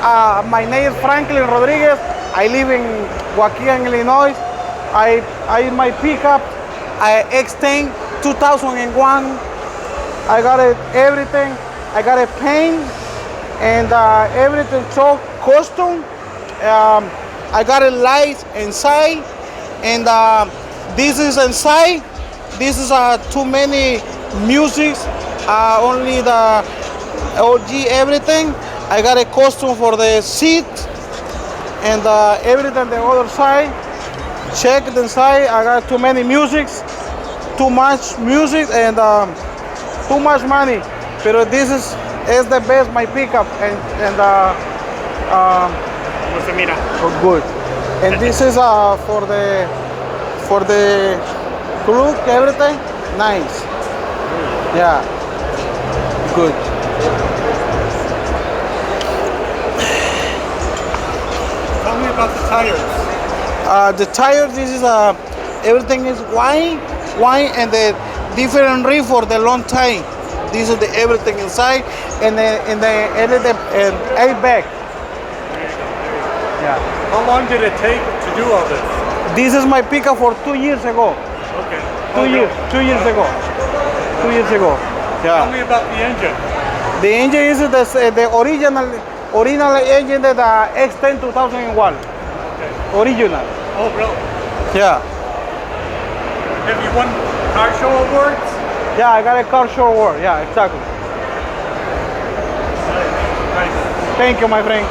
My name is Franklin Rodriguez. I live in Waukegan, Illinois. My pickup, S10 2001. I got it everything. I got a paint and everything so custom. I got a light inside, and this is inside. This is too many music. Only the OG everything. I got a custom for the seat and everything the other side. Check the inside. I got too many musics, too much music and too much money. But this is the best my pickup and oh, good. And this is for the look everything nice. Yeah, good. Tell me about the tires. The tires, this is everything is wine, and the different rim for the long time. This is the everything inside, and the airbag. Yeah. How long did it take to do all this? This is my pickup for 2 years ago. Okay. 2 years ago. 2 years ago. Yeah. Tell me about the engine. The engine is the original engine that the S10 2001. Okay. Original. Oh, really? Yeah. Have you won car show awards? Yeah, I got a car show award. Yeah, exactly. Nice. Thank you, my friend.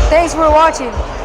Thanks for watching.